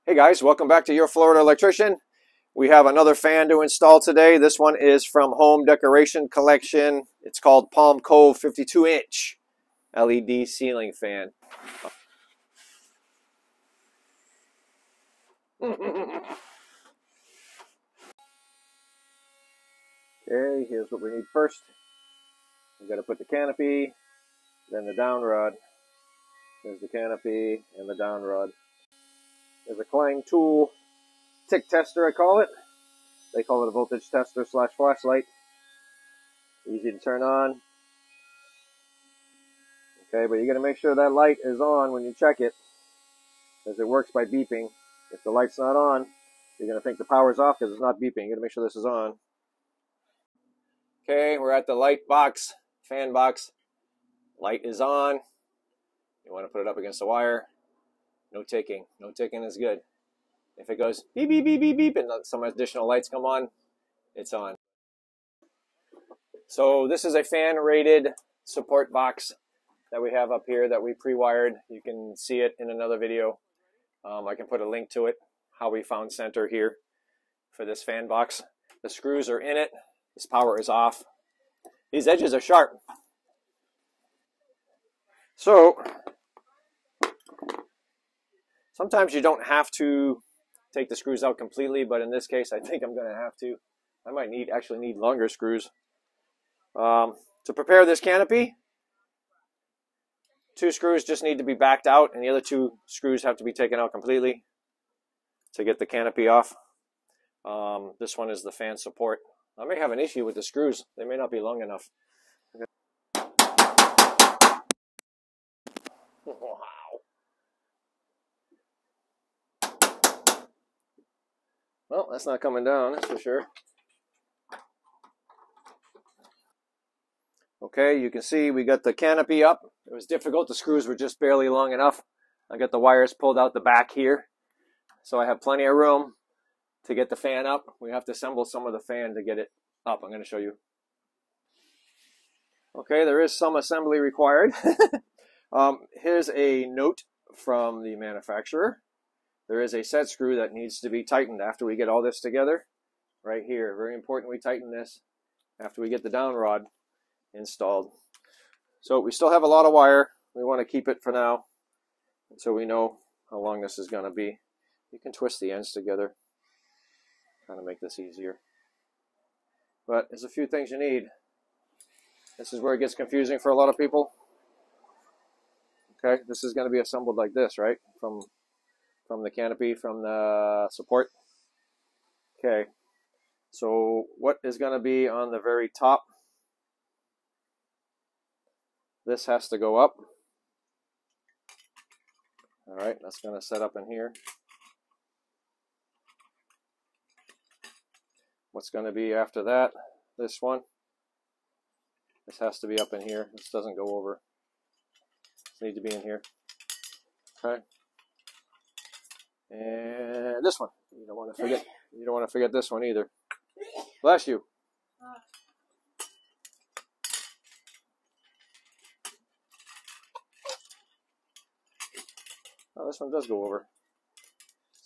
Hey guys, welcome back to Your Florida Electrician. We have another fan to install today. This one is from Home Decoration Collection. It's called Palm Cove 52-inch LED ceiling fan. Okay, here's what we need first. We got to put the canopy, then the down rod. There's the canopy and the down rod. There's a Clang tool tick tester, I call it. They call it a voltage tester slash flashlight. Easy to turn on. Okay, but you got to make sure that light is on when you check it, because it works by beeping. If the light's not on, you're going to think the power's off because it's not beeping. You got to make sure this is on. Okay, we're at the light box, fan box. Light is on. You want to put it up against the wire. No ticking. No ticking is good. If it goes beep, beep, beep, beep, beep, and some additional lights come on, it's on. So this is a fan-rated support box that we have up here that we pre-wired. You can see it in another video. I can put a link to it, how we found center here for this fan box. The screws are in it. This power is off. These edges are sharp. So sometimes you don't have to take the screws out completely, but in this case I think I'm going to have to. I might actually need longer screws. To prepare this canopy, 2 screws just need to be backed out, and the other 2 screws have to be taken out completely to get the canopy off. This one is the fan support. I may have an issue with the screws. They may not be long enough. Okay. Wow. Well, that's not coming down, that's for sure. Okay, you can see we got the canopy up. It was difficult. The screws were just barely long enough. I got the wires pulled out the back here, so I have plenty of room to get the fan up. We have to assemble some of the fan to get it up. I'm going to show you. Okay, there is some assembly required. Here's a note from the manufacturer. There is a set screw that needs to be tightened after we get all this together. Right here, very important we tighten this after we get the down rod installed. So we still have a lot of wire. We want to keep it for now so we know how long this is going to be. You can twist the ends together, kind of make this easier. But there's a few things you need. This is where it gets confusing for a lot of people. Okay, this is going to be assembled like this, right? From the canopy, from the support. Okay, so what is going to be on the very top? This has to go up. All right, that's going to set up in here. What's going to be after that? This one. This has to be up in here. This doesn't go over. This needs to be in here. Okay. And this one. You don't want to forget. You don't want to forget this one either. Bless you. Oh, this one does go over.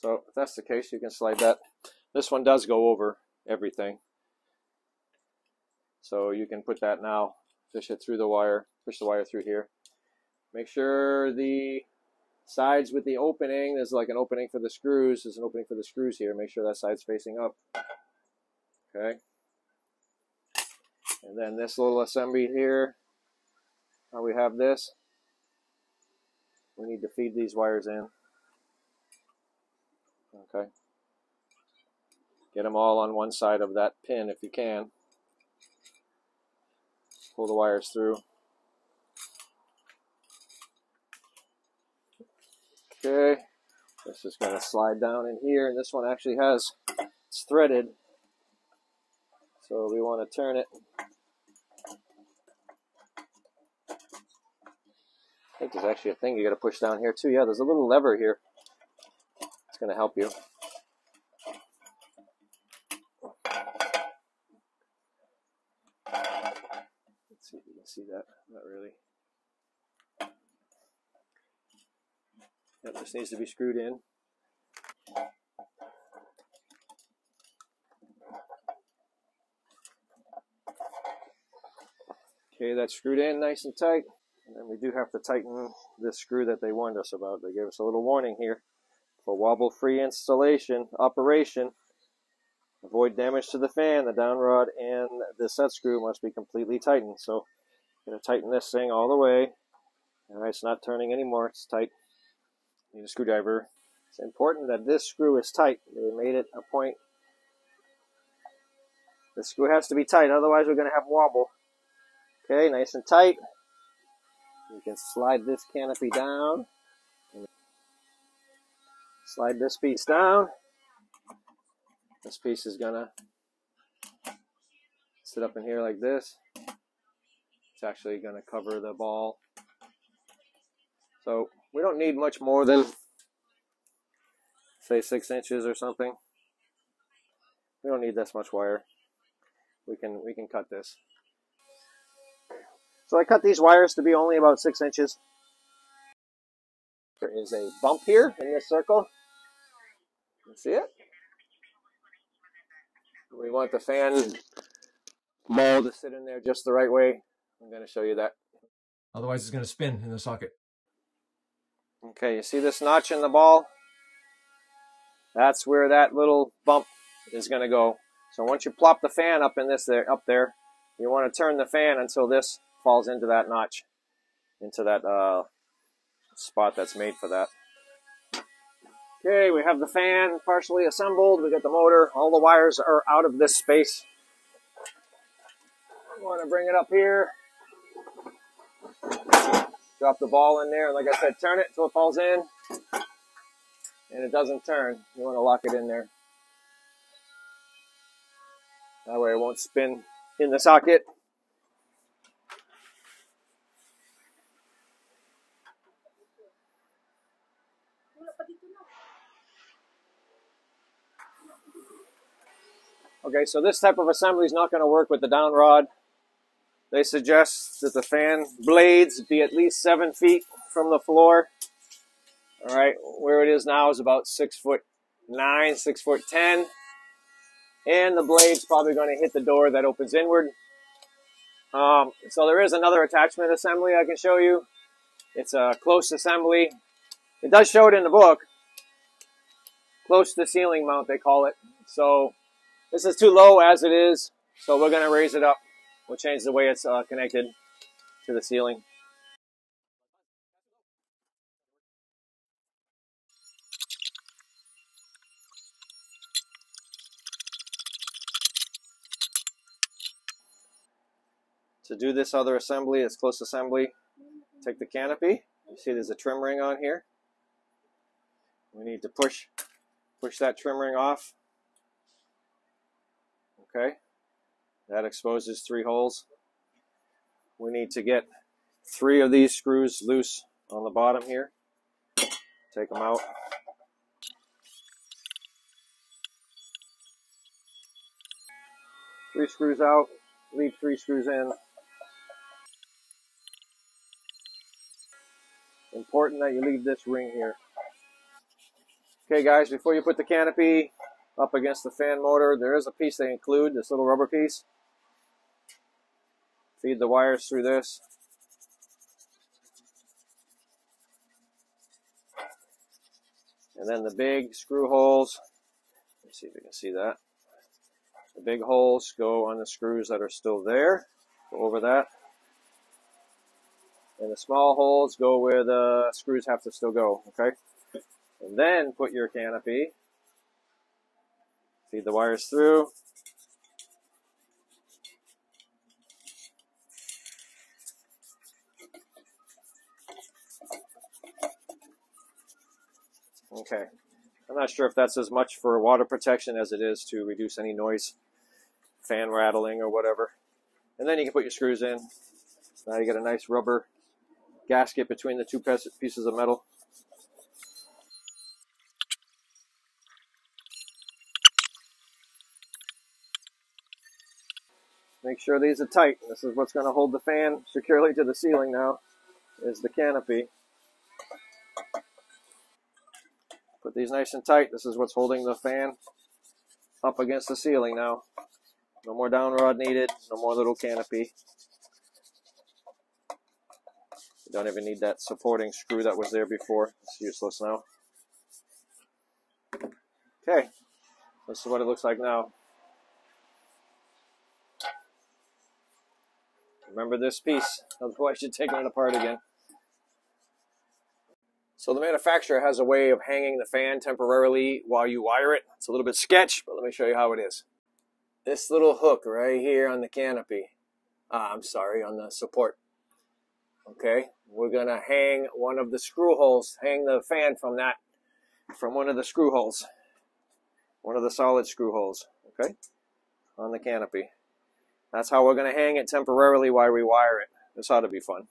So if that's the case, you can slide that. This one does go over everything. So you can put that now, fish it through the wire, push the wire through here. Make sure the sides with the opening, there's like an opening for the screws, there's an opening for the screws here. Make sure that side's facing up. Okay. And then this little assembly here, now we have this. We need to feed these wires in. Okay. Get them all on one side of that pin if you can. Pull the wires through. Okay. This is going to slide down in here, and this one actually it's threaded. So we want to turn it. I think there's actually a thing you got to push down here too. Yeah, there's a little lever here. It's going to help you. Let's see if you can see that. Not really. Yep, this needs to be screwed in. Okay, that's screwed in nice and tight. And then we do have to tighten this screw that they warned us about. They gave us a little warning here. For wobble-free installation, operation, avoid damage to the fan, the down rod, and the set screw must be completely tightened. So I'm going to tighten this thing all the way. All right, it's not turning anymore. It's tight. Need a screwdriver. It's important that this screw is tight. They made it a point. The screw has to be tight, otherwise we're going to have wobble. Okay, nice and tight. You can slide this canopy down. Slide this piece down. This piece is going to sit up in here like this. It's actually going to cover the ball. So we don't need much more than, say, 6 inches or something. We don't need this much wire. We can cut this. So I cut these wires to be only about 6 inches. There is a bump here in this circle. You see it? We want the fan ball to sit in there just the right way. I'm going to show you that. Otherwise it's going to spin in the socket. Okay, you see this notch in the ball? That's where that little bump is going to go. So once you plop the fan up in this up there, you want to turn the fan until this falls into that notch, into that spot that's made for that. Okay, we have the fan partially assembled. We got the motor. All the wires are out of this space. You want to bring it up here. Drop the ball in there. Like I said, turn it until it falls in. And it doesn't turn. You want to lock it in there. That way it won't spin in the socket. Okay, so this type of assembly is not going to work with the down rod. They suggest that the fan blades be at least 7 feet from the floor. All right, where it is now is about 6'9", 6'10", and the blade's probably going to hit the door that opens inward. So there is another attachment assembly I can show you. It's a close assembly. It does show it in the book. Close to ceiling mount, they call it. So this is too low as it is, so we're going to raise it up. We'll change the way it's connected to the ceiling. To do this other assembly, this close assembly, take the canopy. You see there's a trim ring on here. We need to push that trim ring off. Okay, that exposes 3 holes. We need to get 3 of these screws loose on the bottom here. Take them out. Three screws out, leave 3 screws in. Important that you leave this ring here. Okay guys, before you put the canopy up against the fan motor, there is a piece they include, this little rubber piece. Feed the wires through this. And then the big screw holes, let's see if you can see that. The big holes go on the screws that are still there. Go over that. And the small holes go where the screws have to still go, okay? And then put your canopy. Feed the wires through. Okay. I'm not sure if that's as much for water protection as it is to reduce any noise, fan rattling or whatever. And then you can put your screws in. Now you get a nice rubber gasket between the 2 pieces of metal. Make sure these are tight. This is what's going to hold the fan securely to the ceiling now, is the canopy. Put these nice and tight. This is what's holding the fan up against the ceiling now. No more down rod needed. No more little canopy. You don't even need that supporting screw that was there before. It's useless now. Okay, this is what it looks like now. Remember this piece, otherwise you're taking it apart again. So the manufacturer has a way of hanging the fan temporarily while you wire it. It's a little bit sketch, but let me show you how it is. This little hook right here on the canopy, on the support. Okay, we're gonna hang one of the screw holes, hang the fan from one of the screw holes, one of the solid screw holes, okay, on the canopy. That's how we're gonna hang it temporarily while we wire it. This ought to be fun.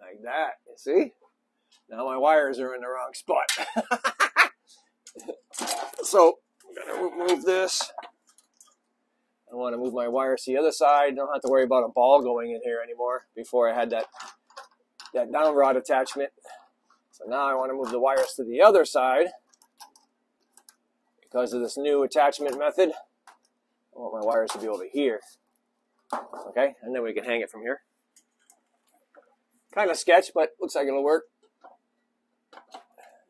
Like that, you see? Now my wires are in the wrong spot. So I'm gonna remove this. I want to move my wires to the other side. Don't have to worry about a ball going in here anymore. Before I had that down rod attachment. So now I want to move the wires to the other side because of this new attachment method. I want my wires to be over here. Okay, and then we can hang it from here. Kind of sketch, but looks like it'll work.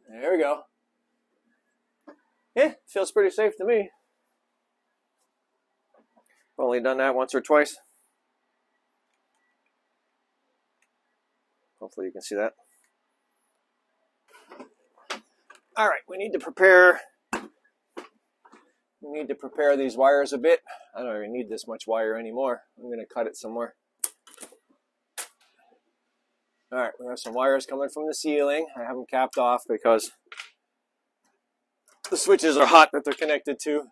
There we go. Yeah, feels pretty safe to me. Only done that once or twice. Hopefully you can see that. All right, we need to prepare these wires a bit. I don't even need this much wire anymore. I'm going to cut it some more. All right, we have some wires coming from the ceiling. I have them capped off because the switches are hot that they're connected to.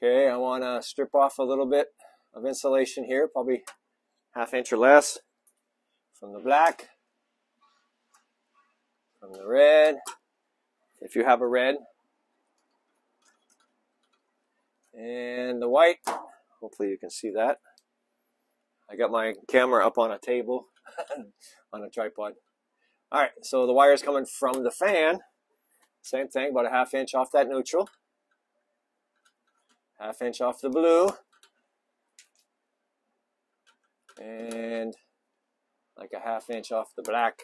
Okay, I want to strip off a little bit of insulation here, probably 1/2 inch or less, from the black, from the red, if you have a red, and the white. Hopefully you can see that. I got my camera up on a table, on a tripod. All right, so the wire's coming from the fan. Same thing, about 1/2 inch off that neutral. 1/2 inch off the blue. And like 1/2 inch off the black.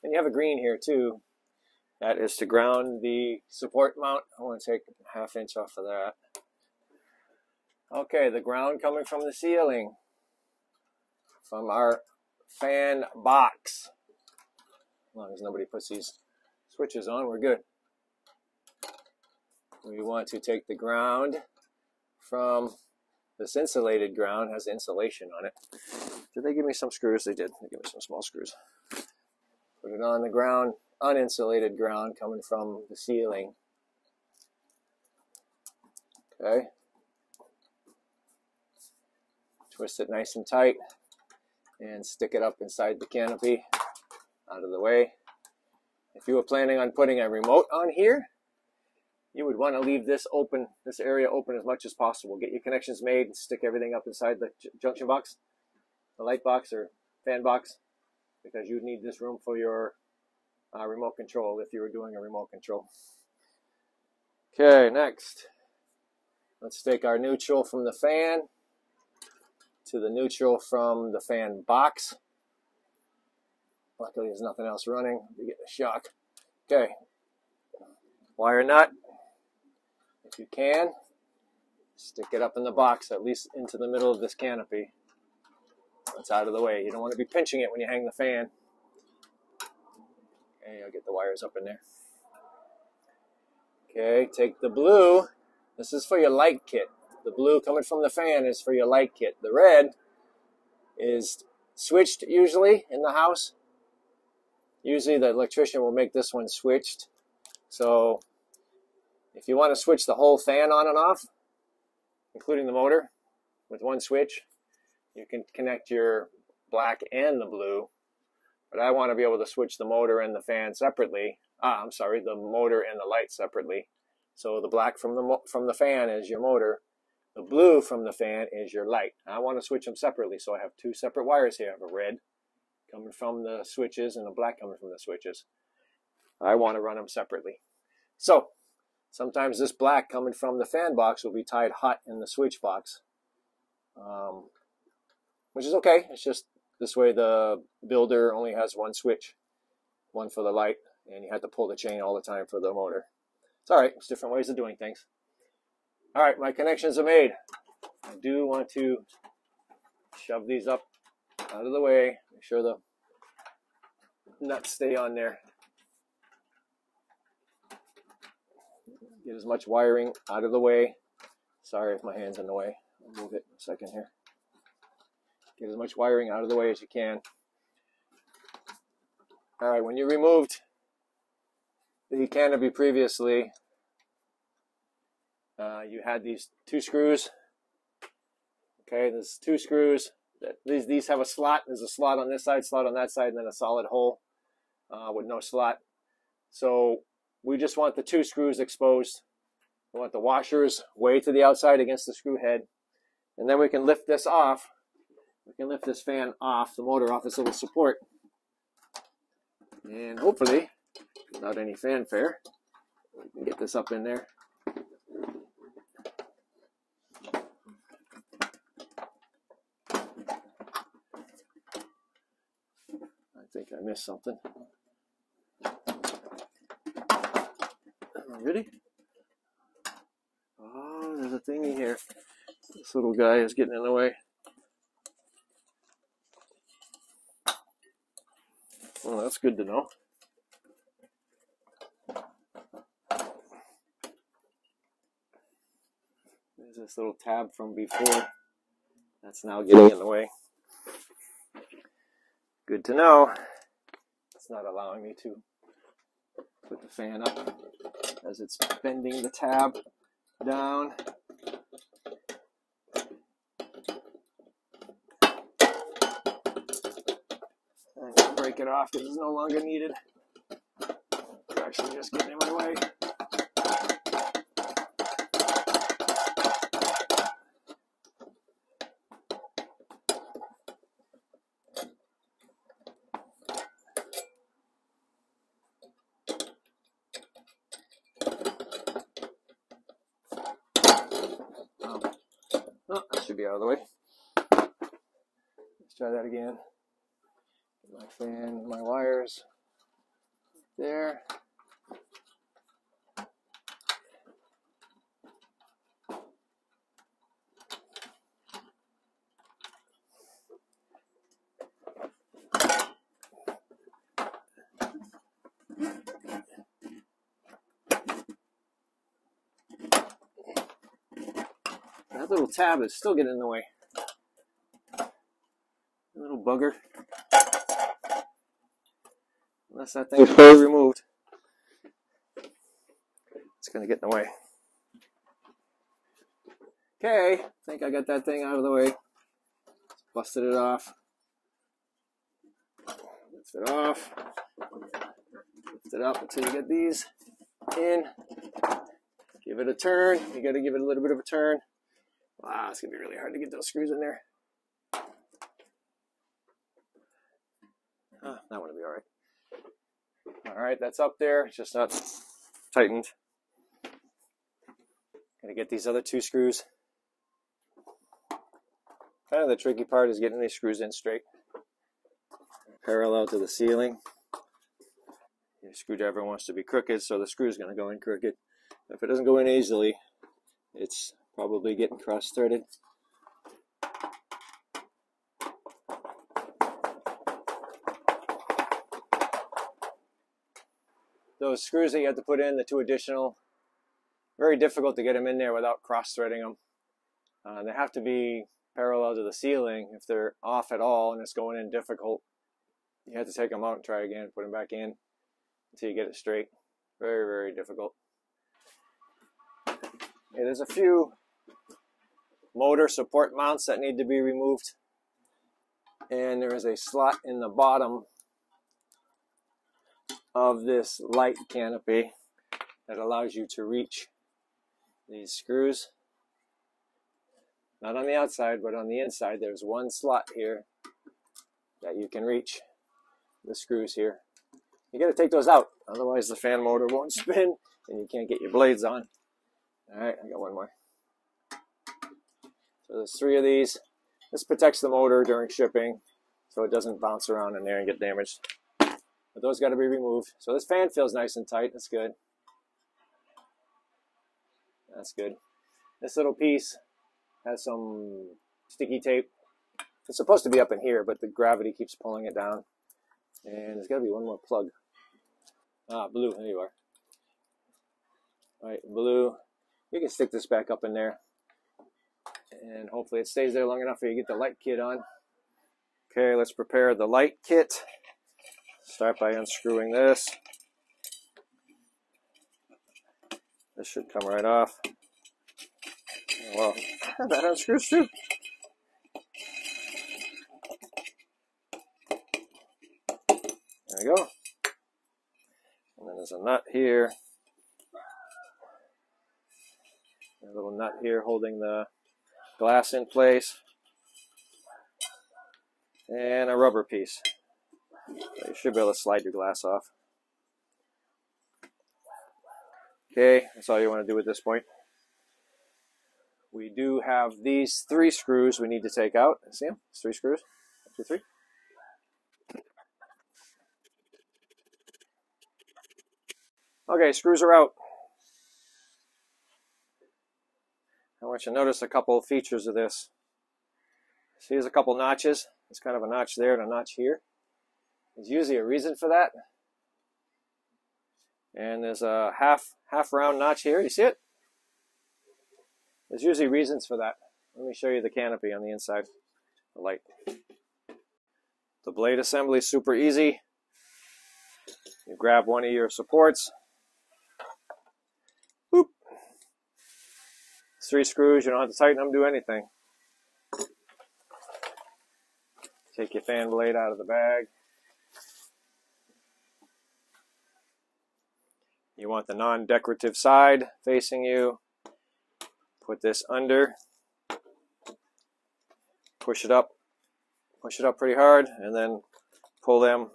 And you have a green here too. That is to ground the support mount. I want to take 1/2 inch off of that. Okay, the ground coming from the ceiling. From our fan box. As long as nobody puts these switches on, we're good. We want to take the ground from this insulated ground, has insulation on it. Did they give me some screws? They did. They gave me some small screws. Put it on the ground, uninsulated ground coming from the ceiling. Okay. Twist it nice and tight and stick it up inside the canopy, out of the way. If you were planning on putting a remote on here, you would want to leave this open, this area open as much as possible. Get your connections made and stick everything up inside the junction box, the light box or fan box, because you'd need this room for your remote control if you were doing a remote control. Okay, next. Let's take our neutral from the fan to the neutral from the fan box. Luckily there's nothing else running. You get a shock. Okay. Wire nut. If you can, stick it up in the box, at least into the middle of this canopy. It's out of the way. You don't want to be pinching it when you hang the fan. Okay, I'll get the wires up in there. Okay, take the blue. This is for your light kit. The blue coming from the fan is for your light kit. The red is switched usually in the house. Usually the electrician will make this one switched. So if you want to switch the whole fan on and off, including the motor, with one switch, you can connect your black and the blue. But I want to be able to switch the motor and the fan separately. The motor and the light separately. So the black from the fan is your motor. The blue from the fan is your light. I want to switch them separately, so I have two separate wires here. I have a red coming from the switches and a black coming from the switches. I want to run them separately. So Sometimes this black coming from the fan box will be tied hot in the switch box, which is okay. It's just this way the builder only has one switch, one for the light, and you have to pull the chain all the time for the motor. It's all right. It's different ways of doing things. All right, my connections are made. I do want to shove these up out of the way, make sure the nuts stay on there. Get as much wiring out of the way. Sorry if my hand's in the way. I'll move it in a second here. Get as much wiring out of the way as you can. All right, when you removed the canopy previously, you had these two screws. Okay, there's two screws. These have a slot. There's a slot on this side, slot on that side, and then a solid hole with no slot. So we just want the two screws exposed. We want the washers way to the outside against the screw head. And then we can lift this off. We can lift this fan off, the motor off this little support. And hopefully, without any fanfare, we can get this up in there. I think I missed something. Ready? Oh, there's a thingy here. This little guy is getting in the way. Well, that's good to know. There's this little tab from before. That's now getting in the way. Good to know. It's not allowing me to put the fan up as it's bending the tab down. I'm going to break it off because it's no longer needed. It's actually just getting in my way. Oh, that should be out of the way. Let's try that again. Get my fan, my wires there. That little tab is still getting in the way. Little bugger. Unless that thing is fully removed, it's going to get in the way. Okay, I think I got that thing out of the way. Busted it off. Lift it off. Lift it up until you get these in. Give it a turn. You got to give it a little bit of a turn. Wow, it's going to be really hard to get those screws in there. That one will be all right. All right, that's up there. It's just not tightened. Got to get these other two screws. Kind of the tricky part is getting these screws in straight, parallel to the ceiling. Your screwdriver wants to be crooked, so the screw is going to go in crooked. If it doesn't go in easily, it's probably getting cross-threaded. Those screws that you have to put in, the two additional, very difficult to get them in there without cross-threading them. They have to be parallel to the ceiling. If they're off at all and it's going in difficult, you have to take them out and try again, put them back in until you get it straight. Very, very difficult. Okay, there's a few motor support mounts that need to be removed, and there is a slot in the bottom of this light canopy that allows you to reach these screws. Not on the outside, but on the inside, there's one slot here that you can reach the screws here. You got to take those out, otherwise the fan motor won't spin and you can't get your blades on. All right, I got one more. So there's 3 of these. This protects the motor during shipping so it doesn't bounce around in there and get damaged. But those got to be removed. So this fan feels nice and tight. That's good. That's good. This little piece has some sticky tape. It's supposed to be up in here, but the gravity keeps pulling it down. And there's got to be one more plug. Ah, blue. There you are. All right, blue. You can stick this back up in there. And hopefully it stays there long enough for you to get the light kit on. Okay, let's prepare the light kit. Start by unscrewing this. This should come right off. Well, that unscrews too. There we go. And then there's a nut here. A little nut here holding the glass in place. And a rubber piece. So you should be able to slide your glass off. Okay, that's all you want to do at this point. We do have these 3 screws we need to take out. See them? It's 3 screws. 1, 2, 3. Okay, screws are out. I want you to notice a couple of features of this. See, there's a couple notches. There's kind of a notch there and a notch here. There's usually a reason for that. And there's a half round notch here. You see it? There's usually reasons for that. Let me show you the canopy on the inside. The light. The blade assembly is super easy. You grab one of your supports. Boop. 3 screws. You don't have to tighten them, do anything. Take your fan blade out of the bag. You want the non-decorative side facing you. Put this under. Push it up pretty hard, and then pull them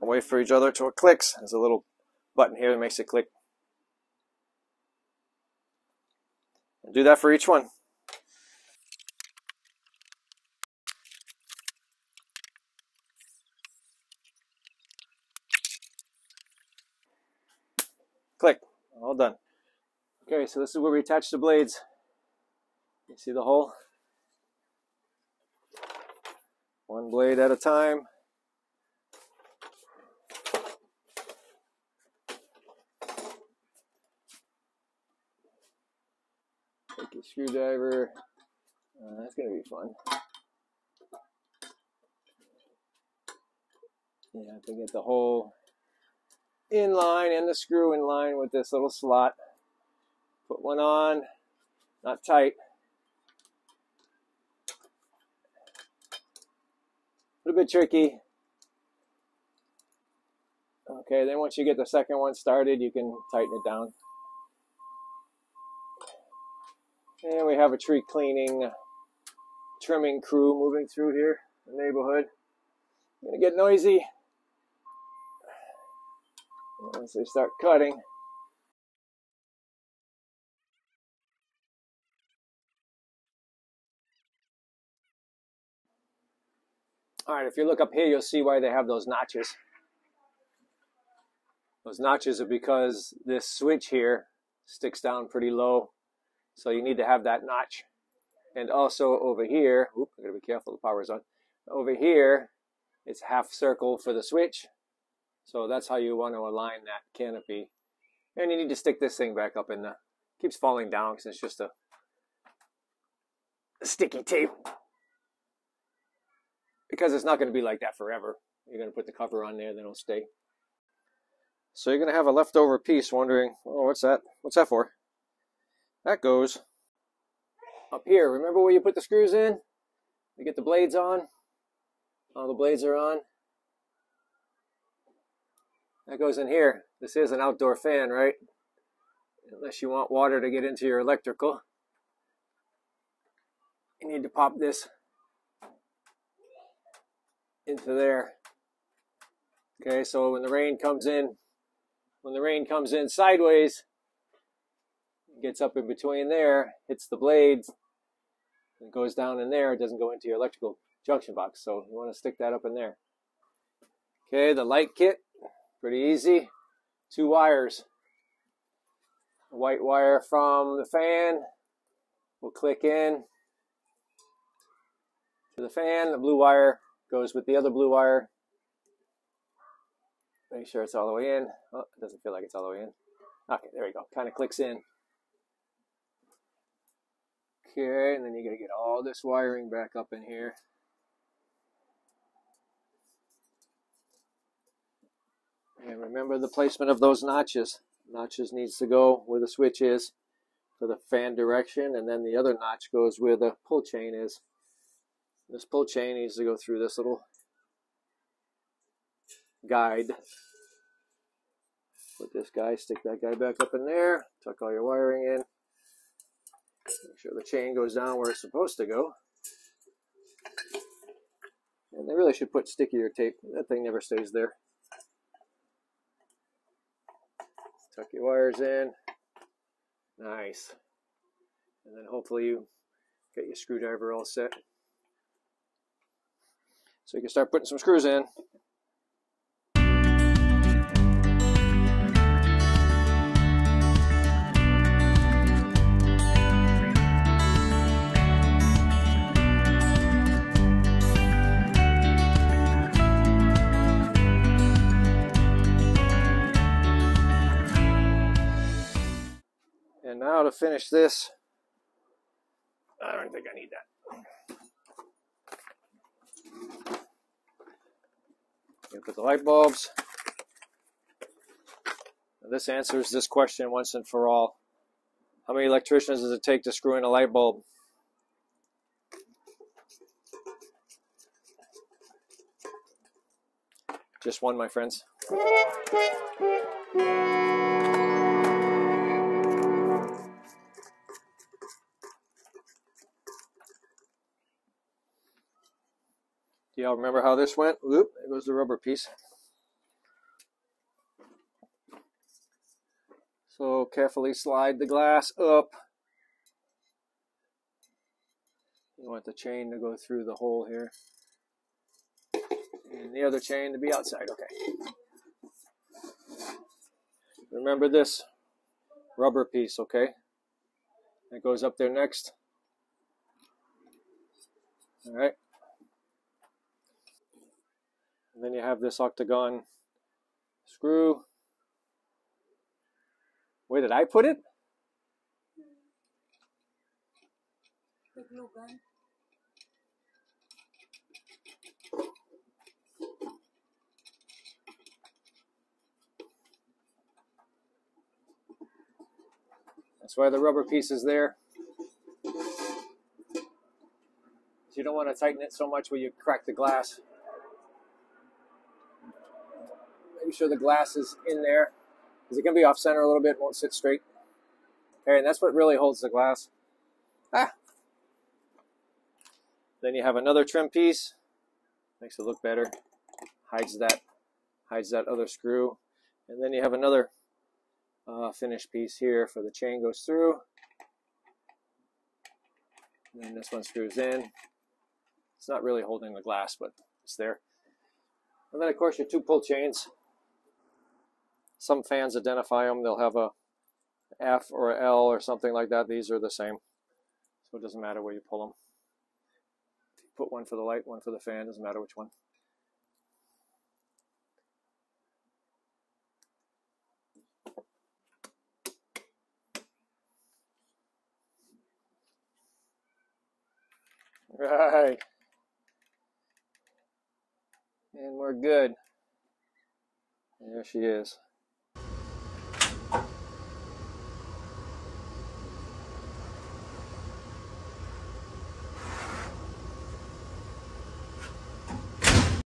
away from each other till it clicks. There's a little button here that makes it click. And do that for each one. Click. All done. Okay, so this is where we attach the blades. You see the hole? One blade at a time. Take your screwdriver. That's going to be fun. You have to get the hole in line and the screw in line with this little slot. Put one on, not tight. A little bit tricky. Okay, then once you get the second one started, you can tighten it down. And we have a tree cleaning, trimming crew moving through here, the neighborhood. It's gonna get noisy once they start cutting. All right, if you look up here, you'll see why they have those notches. Those notches are because this switch here sticks down pretty low, so you need to have that notch. And also over here, I gotta be careful, the power's on. Over here, it's half circle for the switch. So that's how you want to align that canopy. And you need to stick this thing back up in the, keeps falling down because it's just a sticky tape. Because it's not going to be like that forever. You're going to put the cover on there, then it'll stay. So you're going to have a leftover piece wondering, oh, what's that? What's that for? That goes up here. Remember where you put the screws in? You get the blades on. All the blades are on. That goes in here. This is an outdoor fan, right? Unless you want water to get into your electrical. You need to pop this into there. Okay, so when the rain comes in, when the rain comes in sideways, it gets up in between there, hits the blades, and goes down in there. It doesn't go into your electrical junction box, so you want to stick that up in there. Okay, the light kit, pretty easy. 2 wires. The white wire from the fan will click in to the fan. The blue wire goes with the other blue wire. Make sure it's all the way in. Oh, it doesn't feel like it's all the way in. Okay, there we go. Kind of clicks in. Okay, and then you gotta get all this wiring back up in here. And remember the placement of those notches. Notches needs to go where the switch is for the fan direction, and then the other notch goes where the pull chain is. This pull chain needs to go through this little guide. Put this guy, stick that guy back up in there, tuck all your wiring in. Make sure the chain goes down where it's supposed to go. And they really should put stickier tape. That thing never stays there. Tuck your wires in. Nice. And then hopefully you get your screwdriver all set. So you can start putting some screws in. And now to finish this, I don't think I need that. You put the light bulbs. Now this answers this question once and for all. How many electricians does it take to screw in a light bulb? Just one, my friends. Do y'all remember how this went? Oop, there goes the rubber piece. So carefully slide the glass up. You want the chain to go through the hole here. And the other chain to be outside, okay. Remember this rubber piece, okay? That goes up there next. All right. And then you have this octagon screw. Where did I put it? The glue gun. That's why the rubber piece is there. You don't want to tighten it so much where you crack the glass. Make sure the glass is in there, because it can be off center a little bit, won't sit straight. Okay, and that's what really holds the glass. Then you have another trim piece, makes it look better, hides that other screw, and then you have another finish piece here for the chain goes through. And then this one screws in. It's not really holding the glass, but it's there. And then of course your 2 pull chains. Some fans identify them. They'll have a F or a L or something like that. These are the same. So it doesn't matter where you pull them. Put one for the light, one for the fan. Doesn't matter which one. Right. And we're good. There she is.